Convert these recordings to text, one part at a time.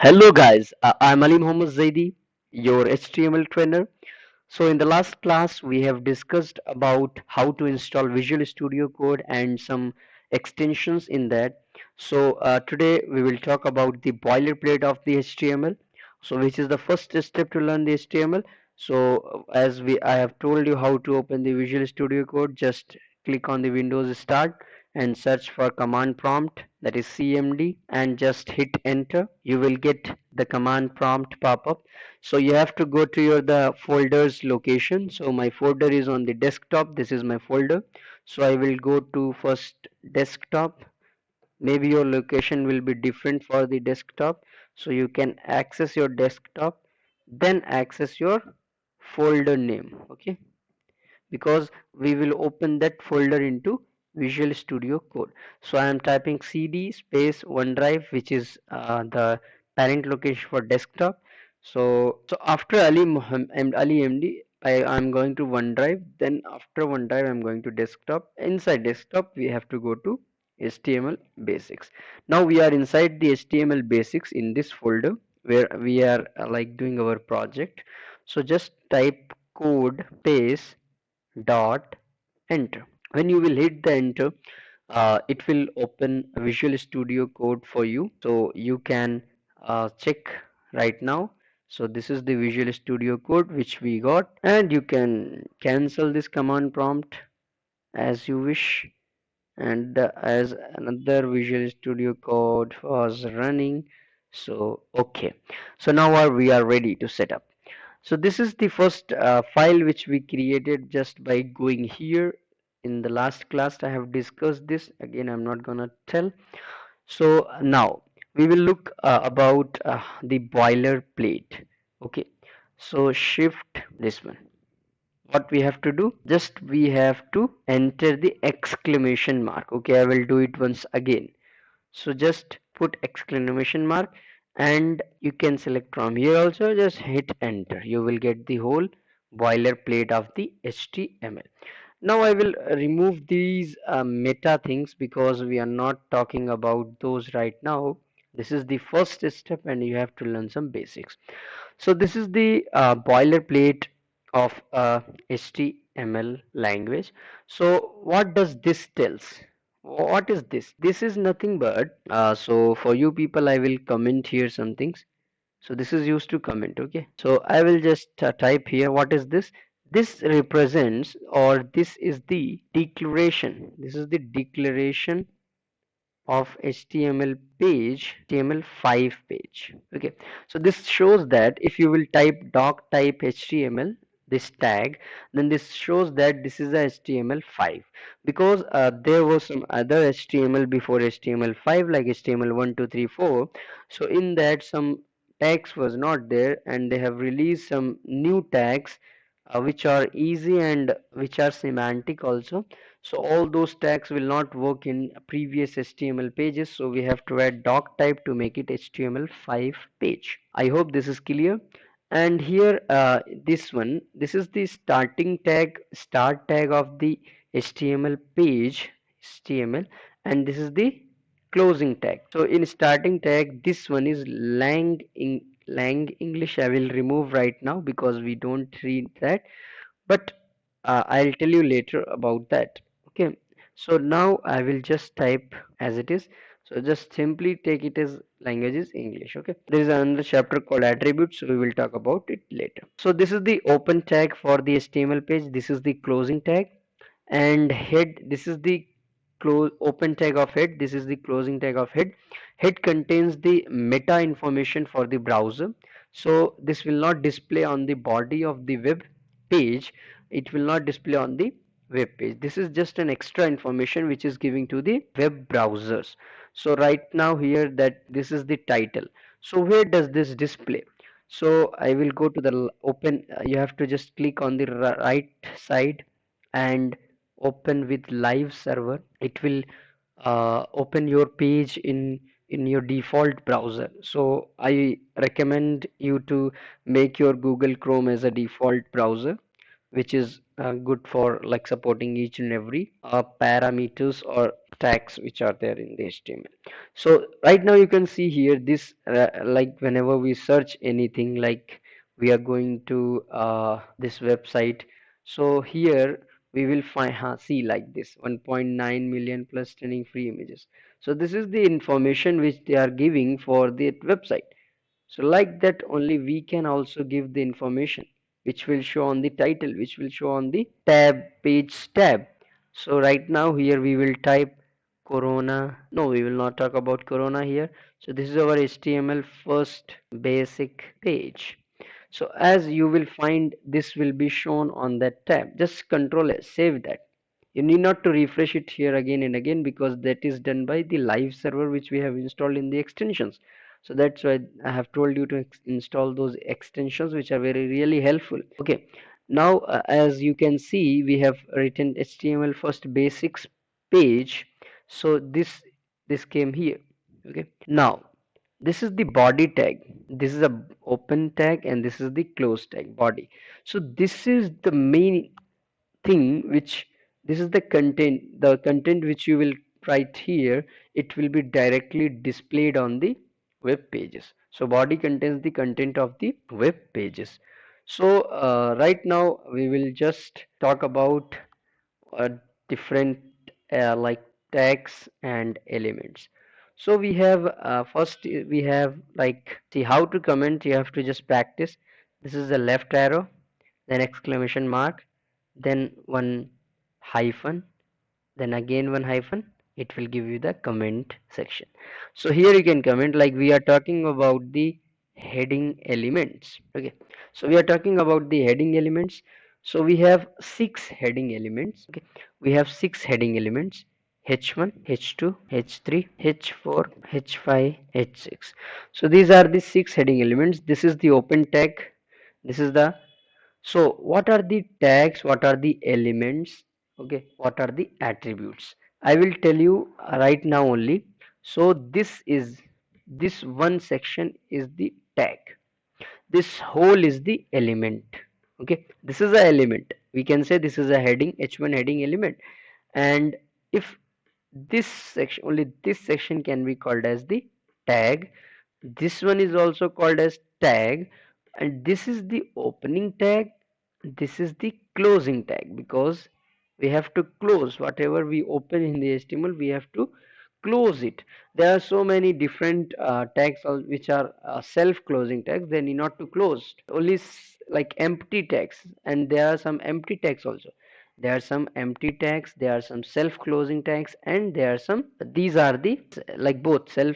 Hello guys, I'm Ali Mohammed Zaidi, your HTML trainer. So in the last class we have discussed about how to install Visual Studio Code and some extensions in that. So today we will talk about the boilerplate of the HTML. So which is the first step to learn the HTML. So as I have told you how to open the Visual Studio Code, just click on the Windows Start and search for command prompt, that is CMD, and just hit enter. You will get the command prompt pop up. So you have to go to your the folders location. So my folder is on the desktop. This is my folder. So I will go to first desktop. Maybe your location will be different for the desktop. So you can access your desktop, then access your folder name. Okay, because we will open that folder into Visual Studio Code. So I am typing cd space OneDrive, which is the parent location for desktop. So after Ali MD, I'm going to OneDrive. Then after OneDrive, I'm going to desktop. Inside desktop, we have to go to HTML basics. Now we are inside the HTML basics in this folder where we are like doing our project. So just type code space dot enter. When you will hit the enter, it will open Visual Studio Code for you, so you can check right now. So this is the Visual Studio Code which we got, and you can cancel this command prompt as you wish. And as another Visual Studio Code was running, so okay, so now we are ready to set up. So this is the first file which we created just by going here. In the last class I have discussed this, again I'm not gonna tell. So now we will look about the boilerplate. Okay, so shift this one. What we have to do, just we have to enter the exclamation mark. Okay, I will do it once again. So just put exclamation mark, and you can select from here also, just hit enter. You will get the whole boilerplate of the HTML. Now I will remove these meta things because we are not talking about those right now. This is the first step and you have to learn some basics. So this is the boilerplate of HTML language. So what does this tells? What is this? This is nothing but so for you people I will comment here some things. So this is used to comment. Okay, so I will just type here what is this. This represents, or this is the declaration. This is the declaration of HTML page, HTML5 page. Okay, so this shows that if you will type doc type HTML, this tag, then this shows that this is a HTML5, because there was some other HTML before HTML5 like HTML1 2 3 4. So in that some tags was not there, and they have released some new tags which are easy and which are semantic also. So all those tags will not work in previous HTML pages, so we have to add doc type to make it HTML5 page. I hope this is clear. And here this one, this is the starting tag, start tag of the HTML page, HTML, and this is the closing tag. So in starting tag, this one is lang English. I will remove right now because we don't read that, but I'll tell you later about that. Okay, so now I will just type as it is. So just simply take it as language is English. Okay, there is another chapter called attributes, so we will talk about it later. So this is the open tag for the HTML page, this is the closing tag, and head, this is the close open tag of head, this is the closing tag of head. Head contains the meta information for the browser, so this will not display on the body of the web page, it will not display on the web page. This is just an extra information which is giving to the web browsers. So right now here that this is the title, so where does this display? So I will go to the open, you have to just click on the right side and open with live server. It will open your page in your default browser. So I recommend you to make your Google Chrome as a default browser, which is good for like supporting each and every parameters or tags which are there in the HTML. So right now you can see here this like whenever we search anything, like we are going to this website, so here we will find see like this 1.9 million plus training free images. So this is the information which they are giving for the website. So like that only we can also give the information which will show on the title, which will show on the page tab. So right now here we will type Corona. No, we will not talk about Corona here. So this is our HTML first basic page. So as you will find, this will be shown on that tab. Just Control S, save that. You need not to refresh it here again and again, because that is done by the live server which we have installed in the extensions. So that's why I have told you to install those extensions, which are very really helpful. Okay, now as you can see, we have written HTML first basics page. So this came here. Okay, now this is the body tag. This is a open tag and this is the close tag, body. So this is the main thing which, this is the content which you will write here. It will be directly displayed on the web pages. So body contains the content of the web pages. So right now we will just talk about uh, different like tags and elements. So we have first we have, like, see how to comment. You have to just practice. This is the left arrow, then exclamation mark, then one hyphen, then again one hyphen. It will give you the comment section. So here you can comment, like we are talking about the heading elements. Okay, so we are talking about the heading elements. So we have six heading elements. Okay, we have six heading elements: h1, h2, h3, h4, h5, h6. So these are the six heading elements. This is the open tag. This is the, so what are the tags, what are the elements, okay, what are the attributes? I will tell you right now only. So this one section is the tag. This whole is the element. Okay, this is a element. We can say this is a heading, h1 heading element. And if this section, only this section can be called as the tag. This one is also called as tag, and this is the opening tag, this is the closing tag, because we have to close whatever we open in the HTML, we have to close it. There are so many different tags which are self-closing tags. They need not to close, only like empty tags, and there are some empty tags also. There are some empty tags, there are some self-closing tags, and there are some, these are the like both self,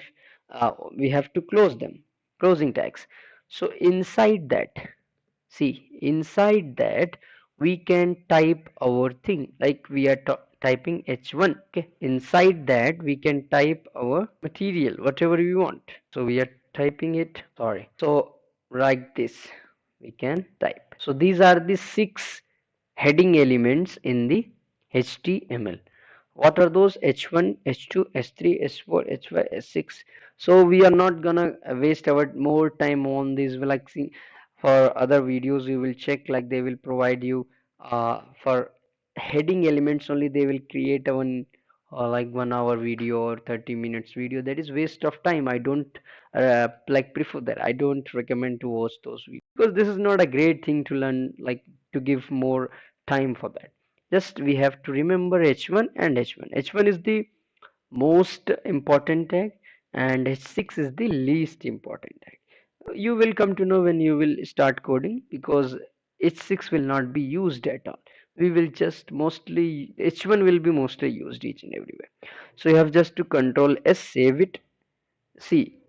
we have to close them, closing tags. So inside that, see, inside that we can type our thing, like we are typing h1. Okay, inside that we can type our material, whatever we want. So we are typing it, sorry, so like this we can type. So these are the six heading elements in the HTML. What are those? H1, H2, H3, H4, H5, H6. So we are not gonna waste our more time on this. Like, see, for other videos you will check, like they will provide you for heading elements only, they will create a one like 1 hour video or 30 minutes video. That is waste of time. I don't like prefer that. I don't recommend to watch those videos, because this is not a great thing to learn, like to give more time for that. Just we have to remember h1 and h1. H1 is the most important tag, and h6 is the least important tag. You will come to know when you will start coding, because h6 will not be used at all. We will just mostly, h1 will be mostly used each and everywhere. So you have just to Control S, save it. See,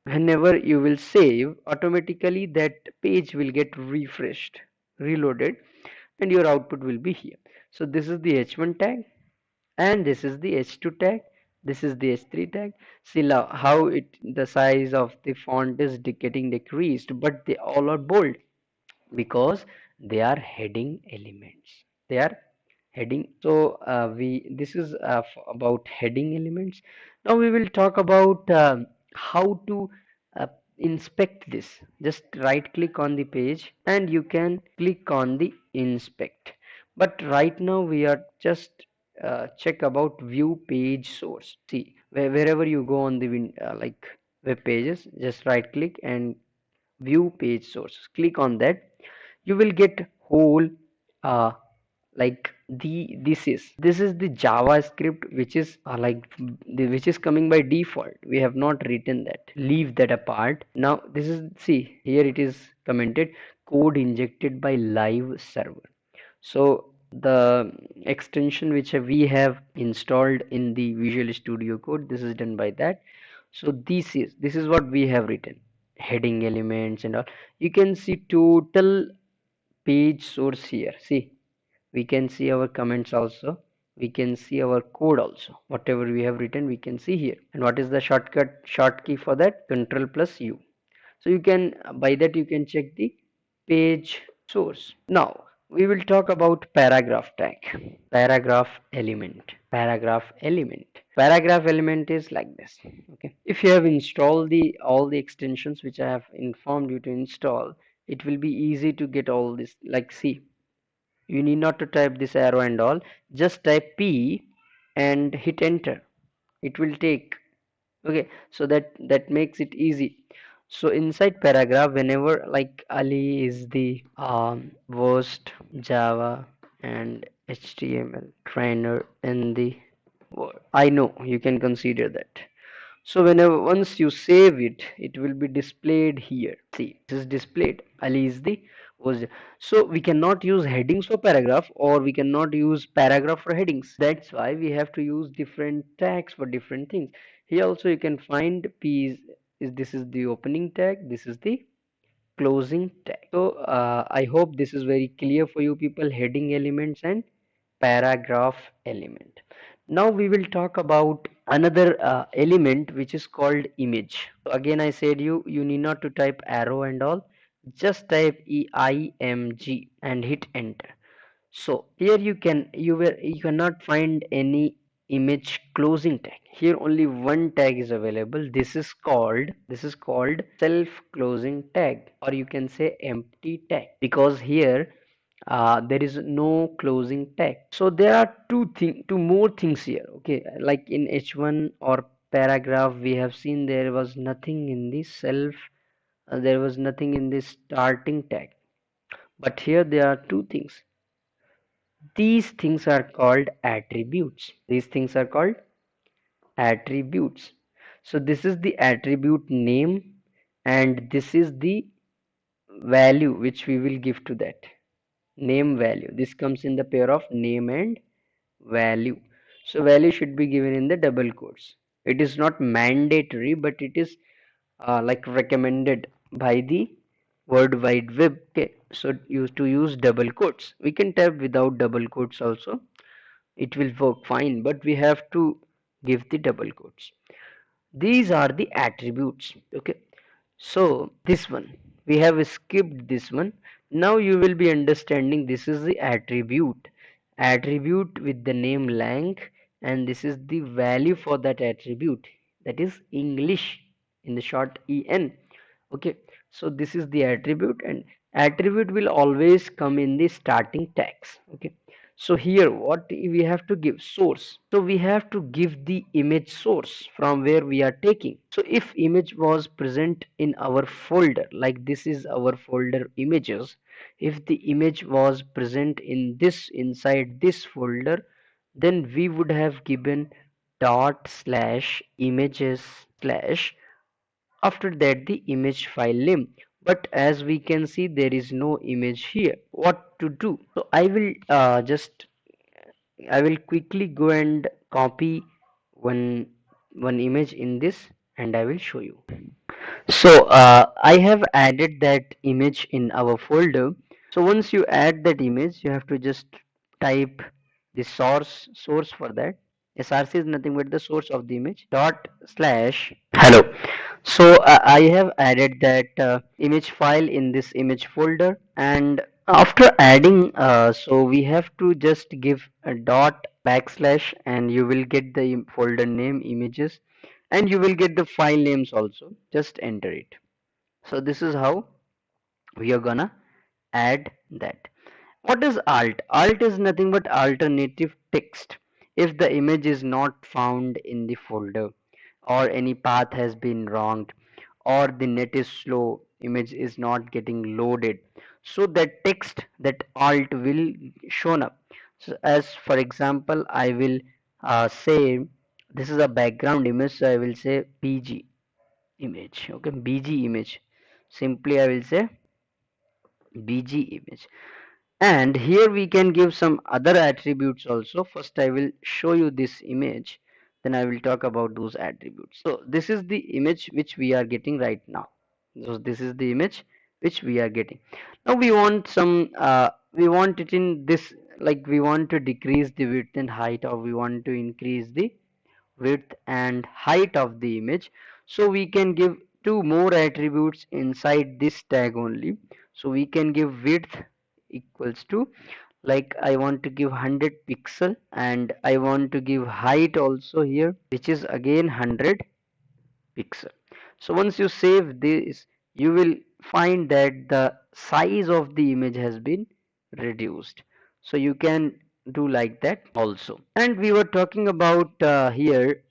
whenever you will save, automatically that page will get refreshed, reloaded, and your output will be here. So this is the h1 tag, and this is the h2 tag, this is the h3 tag. See now how it, the size of the font is getting decreased, but they all are bold, because they are heading elements, they are heading. So we this is about heading elements. Now we will talk about how to uh, inspect this. Just right click on the page and you can click on the inspect. But right now we are just check about view page source. See, wherever you go on the like web pages, just right click and view page source. Click on that. You will get whole uh, like this is the JavaScript which is which is coming by default. We have not written that. Leave that apart. Now this is, see here it is commented, code injected by live server. So the extension which we have installed in the Visual Studio Code, this is done by that. So this is what we have written, heading elements and all. You can see total page source here. See, we can see our comments also. We can see our code also. Whatever we have written, we can see here. And what is the short key for that? Control plus U. So you can, by that you can check the page source. Now we will talk about paragraph tag, paragraph element, paragraph element is like this. Okay, if you have installed the all the extensions which I have informed you to install, it will be easy to get all this. Like, see, you need not to type this arrow and all, just type P and hit enter. It will take. Okay, so that makes it easy. So inside paragraph, whenever like Ali is the worst Java and HTML trainer in the world, I know you can consider that. So whenever once you save it, it will be displayed here. See, this is displayed. Ali is the was. So we cannot use headings for paragraph, or we cannot use paragraph for headings. That's why we have to use different tags for different things. Here also you can find P is this is the opening tag. This is the closing tag. So I hope this is very clear for you people. Heading elements and paragraph element. Now we will talk about another element which is called image. So again I said you need not to type arrow and all, just type EIMG and hit enter. So here you cannot find any image closing tag. Here only one tag is available. This is called self closing tag, or you can say empty tag, because here there is no closing tag. So there are two more things here. Okay, like in H1 or paragraph we have seen there was nothing in the self, there was nothing in the starting tag, but here there are two things. These things are called attributes. These things are called attributes. So this is the attribute name, and this is the value which we will give to that name value. This comes in the pair of name and value. So value should be given in the double quotes. It is not mandatory, but it is like recommended by the World Wide Web. Okay, so use double quotes. We can type without double quotes also. It will work fine, but we have to give the double quotes. These are the attributes. Okay, so this one we have skipped this one. Now you will be understanding this is the attribute with the name lang, and this is the value for that attribute, that is English in the short en. Okay, so this is the attribute, and attribute will always come in the starting tags. Okay, so here what we have to give? Source. So we have to give the image source from where we are taking. So if image was present in our folder, like this is our folder images, if the image was present in this, inside this folder, then we would have given dot slash images slash, after that the image file name. But as we can see, there is no image here. What to do? So I will quickly go and copy one image in this, and I will show you. So I have added that image in our folder. So once you add that image, you have to just type the source for that. src is nothing but the source of the image, dot slash hello. So I have added that image file in this image folder, and after adding so we have to just give a dot backslash, and you will get the folder name images, and you will get the file names also. Just enter it. So this is how we are gonna add that. What is alt? Alt is nothing but alternative text. if the image is not found in the folder, or any path has been wronged, or the net is slow, image is not getting loaded, so that text, that alt will shown up. So as for example, I will say this is a background image, so I will say bg image. Okay, bg image, simply I will say bg image. And here we can give some other attributes also. First I will show you this image, then I will talk about those attributes. So this is the image which we are getting right now. So this is the image which we are getting. Now we want some we want it in this, like we want to decrease the width and height, or we want to increase the width and height of the image. So we can give two more attributes inside this tag only. So we can give width equals to, like I want to give 100 pixel, and I want to give height also here, which is again 100 pixel. So once you save this, you will find that the size of the image has been reduced. So you can do like that also. And we were talking about here,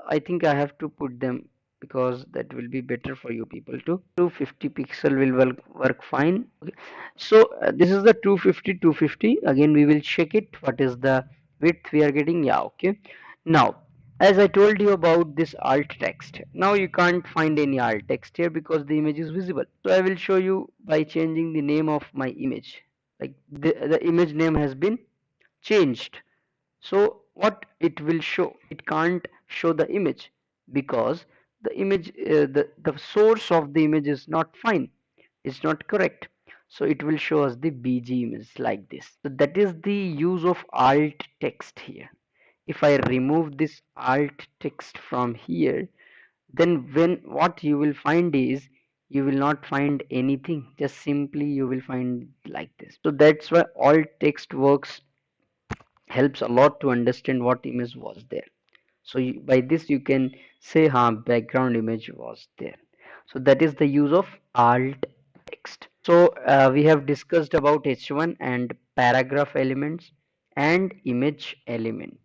I think I have to put them because that will be better for you people too. 250 pixel will work fine. Okay. So this is the 250 250. Again we will check it, what is the width we are getting. Yeah, okay. Now as I told you about this alt text, now you can't find any alt text here because the image is visible. So I will show you by changing the name of my image. Like the image name has been changed. So what it will show? It can't show the image because the image, the source of the image is not fine. It's not correct. So it will show us the BG image like this. So that is the use of alt text here. If I remove this alt text from here, then when what you will find is, you will not find anything, just simply you will find like this. So that's why alt text works, helps a lot to understand what image was there. So by this you can say background image was there. So that is the use of alt text. So we have discussed about h1 and paragraph elements and image element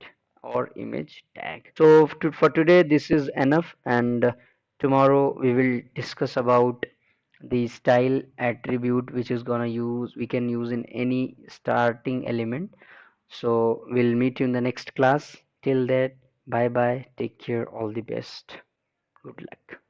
or image tag. So for today this is enough, and tomorrow we will discuss about the style attribute, which is gonna use, we can use in any starting element. So we'll meet you in the next class. Till that, bye bye, take care, all the best, good luck.